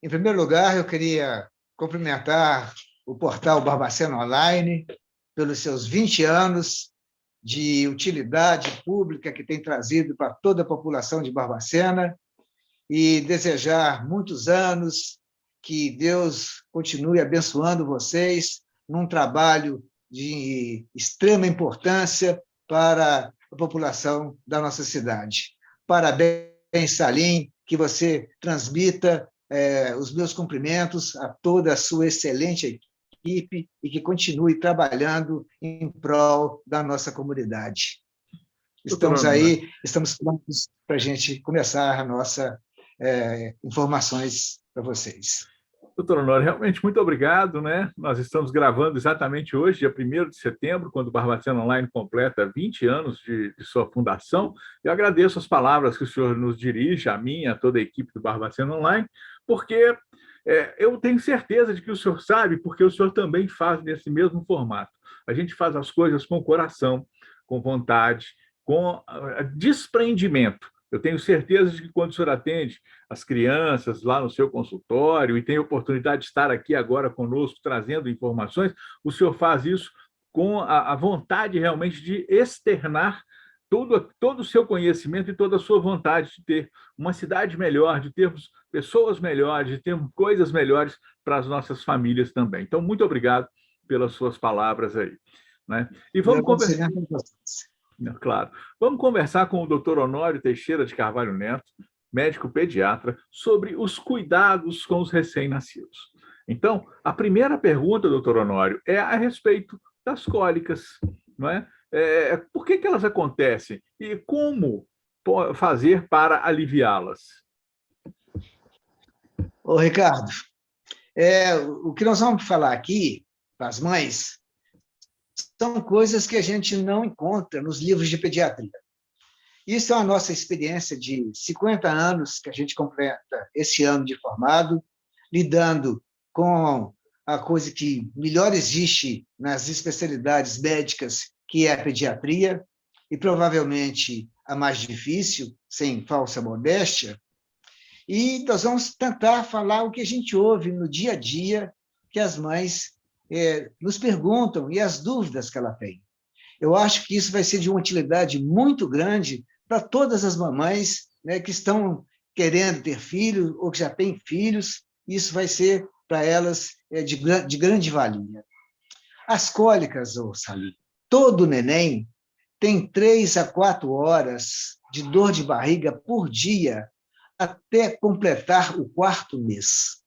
Em primeiro lugar, eu queria cumprimentar o portal Barbacena Online pelos seus 20 anos de utilidade pública que tem trazido para toda a população de Barbacena e desejar muitos anos, que Deus continue abençoando vocês num trabalho de extrema importância para a população da nossa cidade. Parabéns, Salim, que você transmita os meus cumprimentos a toda a sua excelente equipe e que continue trabalhando em prol da nossa comunidade. Estamos aí, estamos prontos para a gente começar a nossa informações para vocês. Doutor Honório, realmente muito obrigado, né? Nós estamos gravando exatamente hoje, dia 1º de setembro, quando o Barbacena Online completa 20 anos de sua fundação. Eu agradeço as palavras que o senhor nos dirige, a mim, a toda a equipe do Barbacena Online, porque eu tenho certeza de que o senhor sabe, porque o senhor também faz nesse mesmo formato. A gente faz as coisas com coração, com vontade, com desprendimento. Eu tenho certeza de que quando o senhor atende as crianças lá no seu consultório e tem a oportunidade de estar aqui agora conosco, trazendo informações, o senhor faz isso com a vontade realmente de externar todo o seu conhecimento e toda a sua vontade de ter uma cidade melhor, de termos pessoas melhores, de termos coisas melhores para as nossas famílias também. Então, muito obrigado pelas suas palavras aí, né? E vamos conversar. Claro. Vamos conversar com o Dr. Honório Teixeira de Carvalho Neto, médico pediatra, sobre os cuidados com os recém-nascidos. Então, a primeira pergunta, doutor Honório, é a respeito das cólicas, não é? Por que elas acontecem e como fazer para aliviá-las? Ô, Ricardo, o que nós vamos falar aqui, para as mães, são coisas que a gente não encontra nos livros de pediatria. Isso é a nossa experiência de 50 anos, que a gente completa esse ano de formado, lidando com a coisa que melhor existe nas especialidades médicas, que é a pediatria, e provavelmente a mais difícil, sem falsa modéstia. E nós vamos tentar falar o que a gente ouve no dia a dia, que as mães nos perguntam e as dúvidas que ela tem. Eu acho que isso vai ser de uma utilidade muito grande para todas as mamães, né, que estão querendo ter filhos ou que já têm filhos. Isso vai ser para elas de grande valia. As cólicas, Salim, todo neném tem 3 a 4 horas de dor de barriga por dia até completar o 4º mês.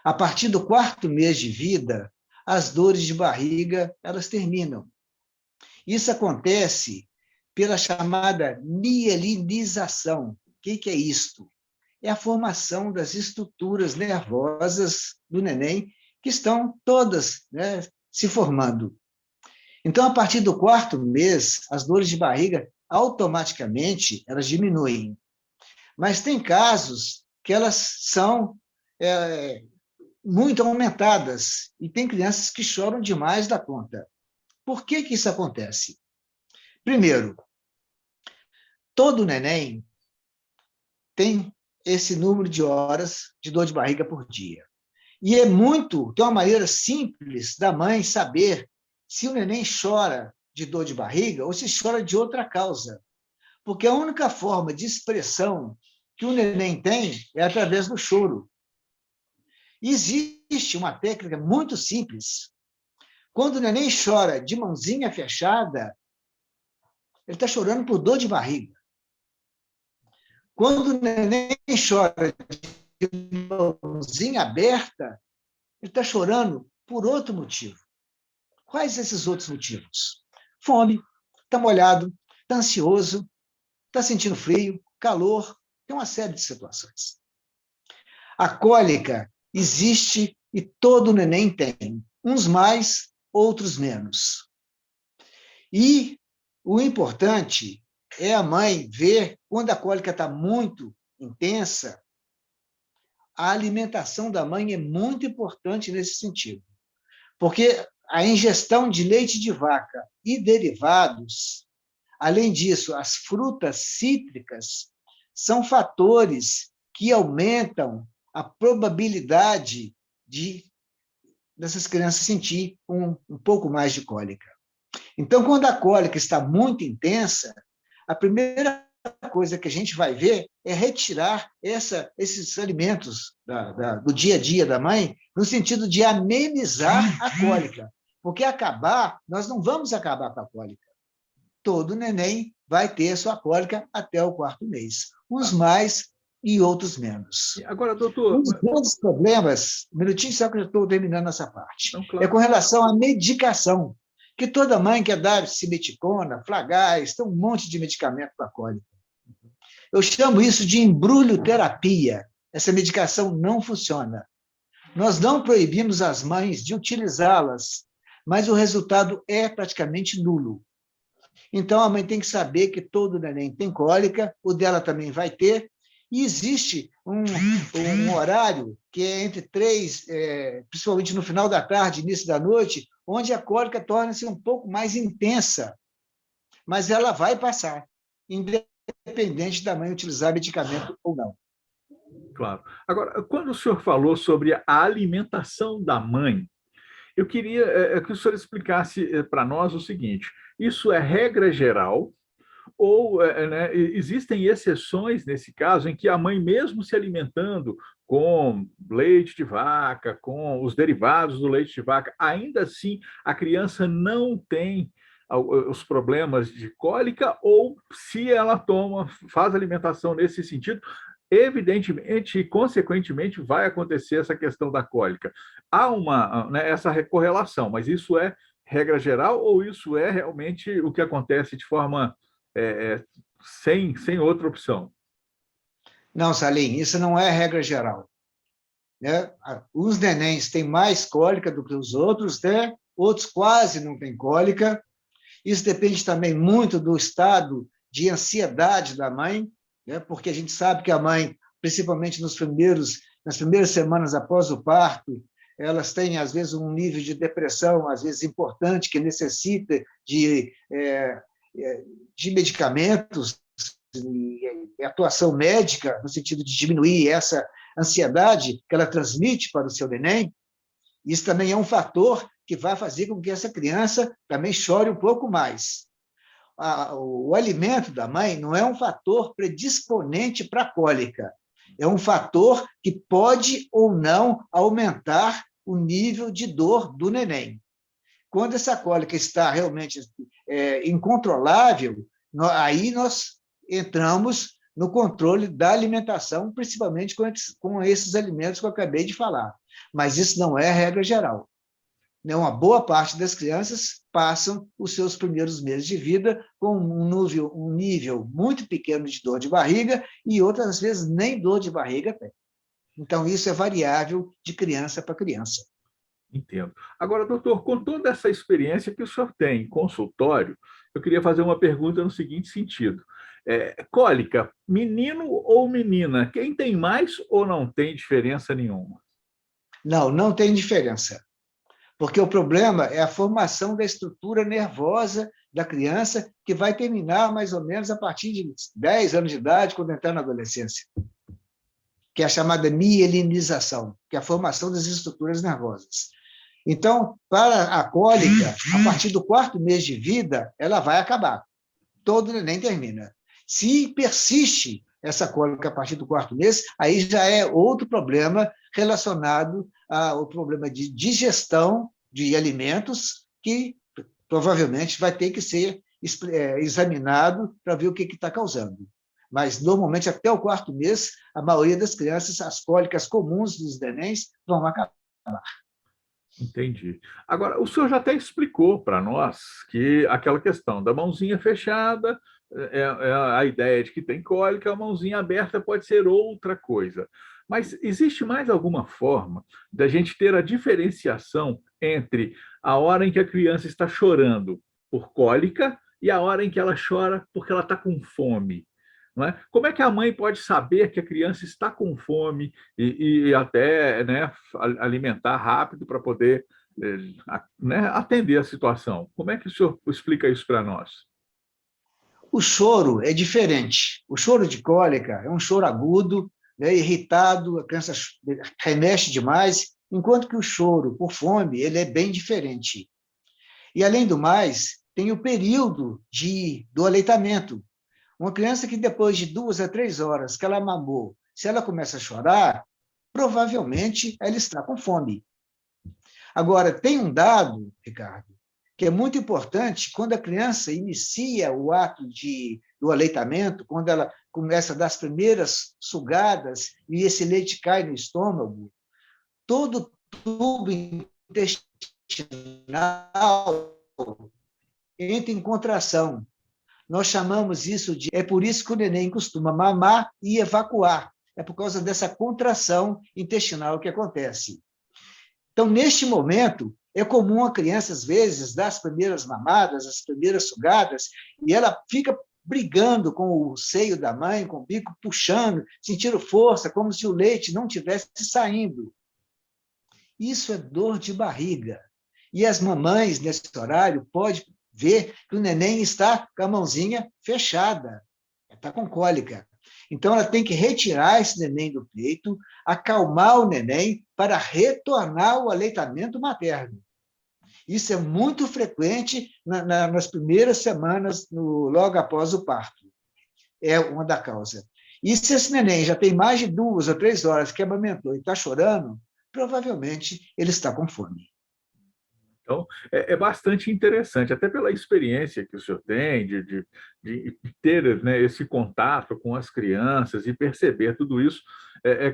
A partir do 4º mês de vida, as dores de barriga elas terminam. Isso acontece pela chamada mielinização. O que é isto? É a formação das estruturas nervosas do neném que estão todas, né, se formando. Então, a partir do 4º mês, as dores de barriga automaticamente elas diminuem. Mas tem casos que elas são muito aumentadas, e tem crianças que choram demais da conta. Por que isso acontece? Primeiro, todo neném tem esse número de horas de dor de barriga por dia. E tem uma maneira simples da mãe saber se o neném chora de dor de barriga ou se chora de outra causa. Porque a única forma de expressão que o neném tem é através do choro. Existe uma técnica muito simples. Quando o neném chora de mãozinha fechada, ele está chorando por dor de barriga. Quando o neném chora de mãozinha aberta, ele está chorando por outro motivo. Quais esses outros motivos? Fome, está molhado, está ansioso, está sentindo frio, calor, tem uma série de situações. A cólica existe e todo neném tem, uns mais, outros menos. E o importante é a mãe ver, quando a cólica está muito intensa, a alimentação da mãe é muito importante nesse sentido. Porque a ingestão de leite de vaca e derivados, além disso, as frutas cítricas, são fatores que aumentam a probabilidade dessas crianças sentir um pouco mais de cólica. Então, quando a cólica está muito intensa, a primeira coisa que a gente vai ver é retirar esses alimentos do dia a dia da mãe, no sentido de amenizar a cólica. Porque nós não vamos acabar com a cólica. Todo neném vai ter sua cólica até o 4º mês. Uns mais e outros menos. Agora, doutor... Um dos grandes problemas, um minutinho só que eu estou terminando essa parte, Não, claro. é com relação à medicação, que toda mãe quer dar simeticona, Flagais, tem um monte de medicamento para cólica. Eu chamo isso de embrulhoterapia. Essa medicação não funciona. Nós não proibimos as mães de utilizá-las, mas o resultado é praticamente nulo. Então, a mãe tem que saber que todo neném tem cólica, o dela também vai ter, e existe um horário que é entre 3, principalmente no final da tarde, início da noite, onde a cólica torna-se um pouco mais intensa, mas ela vai passar, independente da mãe utilizar medicamento ou não. Claro. Agora, quando o senhor falou sobre a alimentação da mãe, eu queria que o senhor explicasse para nós o seguinte: isso é regra geral ou né, existem exceções nesse caso em que a mãe, mesmo se alimentando com leite de vaca, com os derivados do leite de vaca, ainda assim a criança não tem os problemas de cólica, ou se ela faz alimentação nesse sentido, evidentemente e consequentemente vai acontecer essa questão da cólica. Há essa correlação, mas isso é regra geral ou isso é realmente o que acontece de forma sem outra opção? Não, Salim, isso não é regra geral. Né? Uns nenéns têm mais cólica do que os outros, né? Outros quase não têm cólica. Isso depende também muito do estado de ansiedade da mãe, né? Porque a gente sabe que a mãe, principalmente nas primeiras semanas após o parto, elas têm, às vezes, um nível de depressão, às vezes, importante, que necessita de medicamentos e atuação médica, no sentido de diminuir essa ansiedade que ela transmite para o seu neném. Isso também é um fator que vai fazer com que essa criança também chore um pouco mais. O alimento da mãe não é um fator predisponente para a cólica, é um fator que pode ou não aumentar o nível de dor do neném. Quando essa cólica está realmente incontrolável, aí nós entramos no controle da alimentação, principalmente com esses alimentos que eu acabei de falar. Mas isso não é regra geral. Uma boa parte das crianças passam os seus primeiros meses de vida com um nível muito pequeno de dor de barriga e outras vezes nem dor de barriga tem. Então, isso é variável de criança para criança. Entendo. Agora, doutor, com toda essa experiência que o senhor tem em consultório, eu queria fazer uma pergunta no seguinte sentido. Cólica, menino ou menina, quem tem mais ou não tem diferença nenhuma? Não, não tem diferença. Porque o problema é a formação da estrutura nervosa da criança, que vai terminar mais ou menos a partir de 10 anos de idade, quando entrar na adolescência, que é a chamada mielinização, que é a formação das estruturas nervosas. Então, para a cólica, a partir do 4º mês de vida, ela vai acabar. Todo neném termina. Se persiste essa cólica a partir do 4º mês, aí já é outro problema relacionado ao problema de digestão de alimentos, que provavelmente vai ter que ser examinado para ver o que está causando. Mas, normalmente, até o 4º mês, a maioria das crianças, as cólicas comuns dos nenéns vão acabar. Entendi. Agora, o senhor já até explicou para nós que aquela questão da mãozinha fechada é a ideia de que tem cólica, a mãozinha aberta pode ser outra coisa. Mas existe mais alguma forma da gente ter a diferenciação entre a hora em que a criança está chorando por cólica e a hora em que ela chora porque ela está com fome? Não é? Como é que a mãe pode saber que a criança está com fome e até, né, alimentar rápido para poder atender a situação? Como é que o senhor explica isso para nós? O choro é diferente. O choro de cólica é um choro agudo, né, irritado, a criança remexe demais, enquanto que o choro por fome ele é bem diferente. E, além do mais, tem o período do aleitamento. Uma criança que depois de 2 a 3 horas que ela mamou, se ela começa a chorar, provavelmente ela está com fome. Agora, tem um dado, Ricardo, que é muito importante quando a criança inicia o ato do aleitamento, quando ela começa a dar as primeiras sugadas e esse leite cai no estômago, todo o tubo intestinal entra em contração. Nós chamamos isso de... É por isso que o neném costuma mamar e evacuar. É por causa dessa contração intestinal que acontece. Então, neste momento, é comum a criança, às vezes, dar as primeiras mamadas, as primeiras sugadas, e ela fica brigando com o seio da mãe, com o bico puxando, sentindo força, como se o leite não estivesse saindo. Isso é dor de barriga. E as mamães, nesse horário, podem ver que o neném está com a mãozinha fechada, está com cólica. Então, ela tem que retirar esse neném do peito, acalmar o neném para retornar ao aleitamento materno. Isso é muito frequente nas primeiras semanas, logo após o parto. É uma da causa. E se esse neném já tem mais de 2 ou 3 horas que amamentou e está chorando, provavelmente ele está com fome. Então, é bastante interessante, até pela experiência que o senhor tem de ter, né, esse contato com as crianças e perceber tudo isso,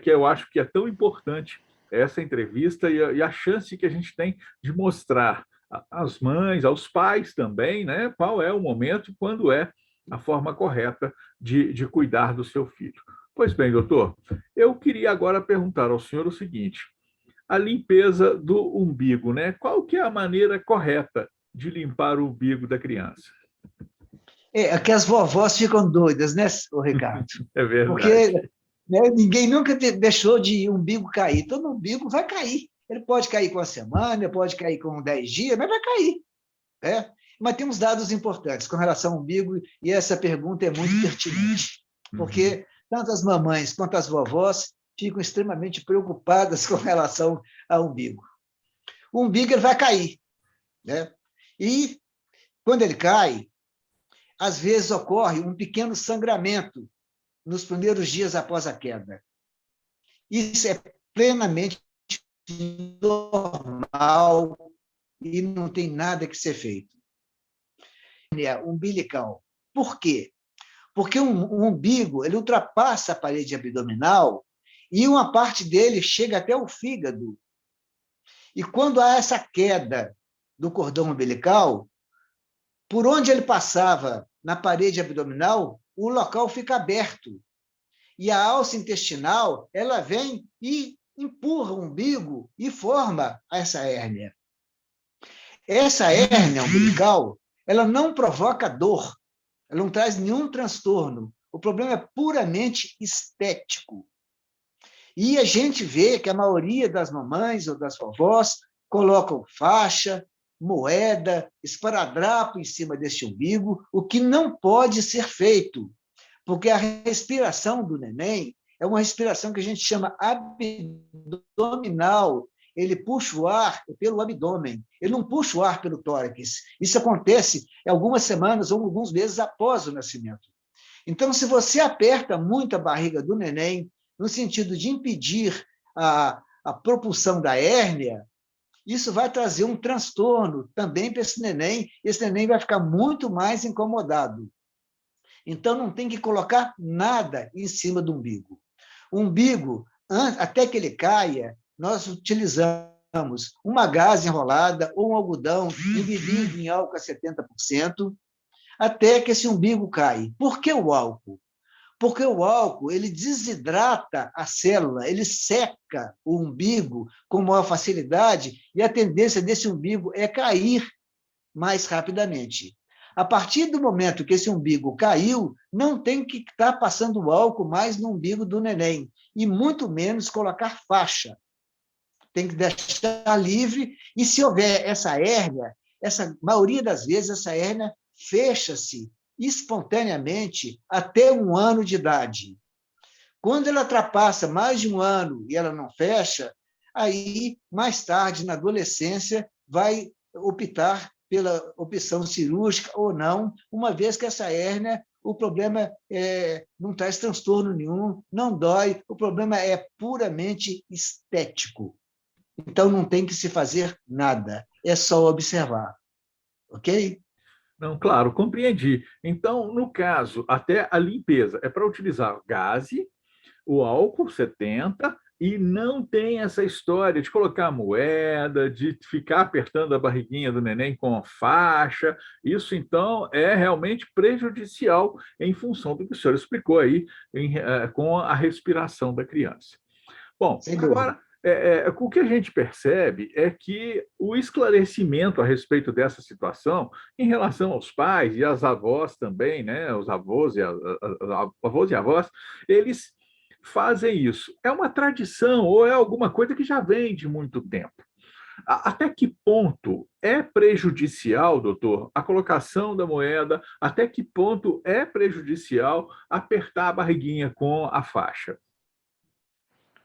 que eu acho que é tão importante essa entrevista e a chance que a gente tem de mostrar às mães, aos pais também, né, qual é o momento, quando é a forma correta de cuidar do seu filho. Pois bem, doutor, eu queria agora perguntar ao senhor o seguinte: a limpeza do umbigo, né? Qual que é a maneira correta de limpar o umbigo da criança? É que as vovós ficam doidas, né, Ricardo? É verdade. Porque, né, ninguém nunca deixou de umbigo cair. Todo umbigo vai cair. Ele pode cair com a semana, pode cair com 10 dias, mas vai cair. Né? Mas tem uns dados importantes com relação ao umbigo, e essa pergunta é muito pertinente, porque tanto as mamães quanto as vovós ficam extremamente preocupadas com relação ao umbigo. O umbigo ele vai cair, né? E, quando ele cai, às vezes ocorre um pequeno sangramento nos primeiros dias após a queda. Isso é plenamente normal e não tem nada que ser feito. Umbilical. Por quê? Porque o umbigo ele ultrapassa a parede abdominal e uma parte dele chega até o fígado. E quando há essa queda do cordão umbilical, por onde ele passava na parede abdominal, o local fica aberto. E a alça intestinal ela vem e empurra o umbigo e forma essa hérnia. Essa hérnia umbilical ela não provoca dor, ela não traz nenhum transtorno. O problema é puramente estético. E a gente vê que a maioria das mamães ou das vovós colocam faixa, moeda, esparadrapo em cima deste umbigo, o que não pode ser feito, porque a respiração do neném é uma respiração que a gente chama abdominal. Ele puxa o ar pelo abdômen, ele não puxa o ar pelo tórax. Isso acontece algumas semanas ou alguns meses após o nascimento. Então, se você aperta muito a barriga do neném, no sentido de impedir a propulsão da hérnia, isso vai trazer um transtorno também para esse neném vai ficar muito mais incomodado. Então, não tem que colocar nada em cima do umbigo. O umbigo, até que ele caia, nós utilizamos uma gaze enrolada ou um algodão embebido em álcool a 70%, até que esse umbigo cai. Por que o álcool? Porque o álcool ele desidrata a célula, ele seca o umbigo com maior facilidade e a tendência desse umbigo é cair mais rapidamente. A partir do momento que esse umbigo caiu, não tem que estar passando álcool mais no umbigo do neném, e muito menos colocar faixa. Tem que deixar livre, e se houver essa hérnia, maioria das vezes essa hérnia fecha-se espontaneamente até 1 ano de idade. Quando ela ultrapassa mais de um ano e ela não fecha, aí, mais tarde, na adolescência, vai optar pela opção cirúrgica ou não, uma vez que essa hérnia, o problema não traz transtorno nenhum, não dói, o problema é puramente estético. Então, não tem que se fazer nada, é só observar. Ok? Não, claro, compreendi. Então, no caso, até a limpeza é para utilizar gaze, o álcool 70, e não tem essa história de colocar moeda, de ficar apertando a barriguinha do neném com a faixa. Isso, então, é realmente prejudicial em função do que o senhor explicou aí com a respiração da criança. Bom, Sem dúvida. agora, o que a gente percebe é que o esclarecimento a respeito dessa situação, em relação aos pais e às avós também, né, os avós avós e avós, eles fazem isso. É uma tradição ou é alguma coisa que já vem de muito tempo? Até que ponto é prejudicial, doutor, a colocação da moeda? Até que ponto é prejudicial apertar a barriguinha com a faixa?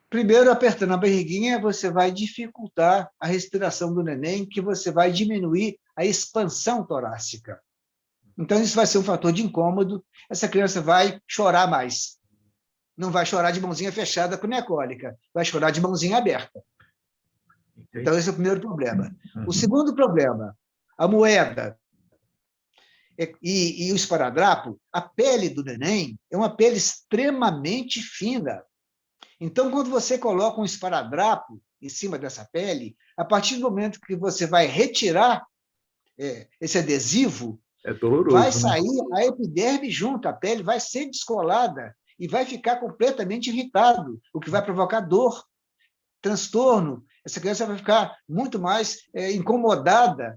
Primeiro, apertando a barriguinha, você vai dificultar a respiração do neném, que você vai diminuir a expansão torácica. Então, isso vai ser um fator de incômodo. Essa criança vai chorar mais. Não vai chorar de mãozinha fechada com necólica, vai chorar de mãozinha aberta. Então, esse é o primeiro problema. O segundo problema, a moeda e o esparadrapo, a pele do neném é uma pele extremamente fina. Então, quando você coloca um esparadrapo em cima dessa pele, a partir do momento que você vai retirar esse adesivo, é doloroso, vai sair, né? A epiderme junto, a pele vai ser descolada e vai ficar completamente irritado, o que vai provocar dor, transtorno. Essa criança vai ficar muito mais incomodada.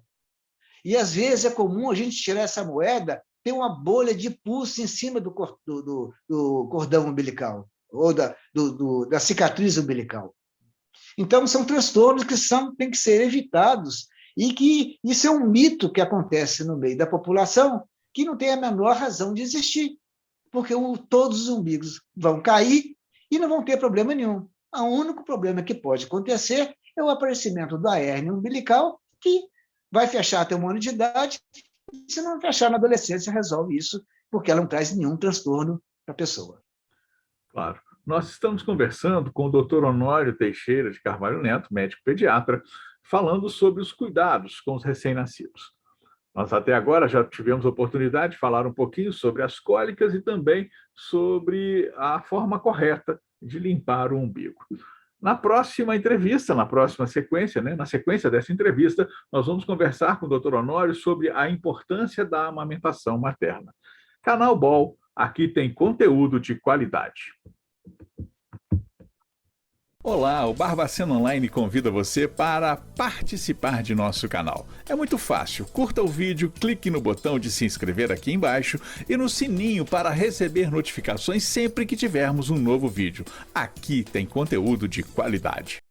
E, às vezes, é comum a gente tirar essa moeda, ter uma bolha de pulso em cima do cordão umbilical, ou da cicatriz umbilical. Então, são transtornos que têm que ser evitados, e que isso é um mito que acontece no meio da população, que não tem a menor razão de existir, porque todos os umbigos vão cair e não vão ter problema nenhum. O único problema que pode acontecer é o aparecimento da hérnia umbilical, que vai fechar até 1 ano de idade, e se não fechar na adolescência, resolve isso, porque ela não traz nenhum transtorno para a pessoa. Claro. Nós estamos conversando com o Dr. Honório Teixeira de Carvalho Neto, médico pediatra, falando sobre os cuidados com os recém-nascidos. Nós até agora já tivemos a oportunidade de falar um pouquinho sobre as cólicas e também sobre a forma correta de limpar o umbigo. Na próxima entrevista, na próxima sequência, né, na sequência dessa entrevista, nós vamos conversar com o Dr. Honório sobre a importância da amamentação materna. Canal Bol, aqui tem conteúdo de qualidade. Olá, o Barbacena Online convida você para participar de nosso canal. É muito fácil, curta o vídeo, clique no botão de se inscrever aqui embaixo e no sininho para receber notificações sempre que tivermos um novo vídeo. Aqui tem conteúdo de qualidade.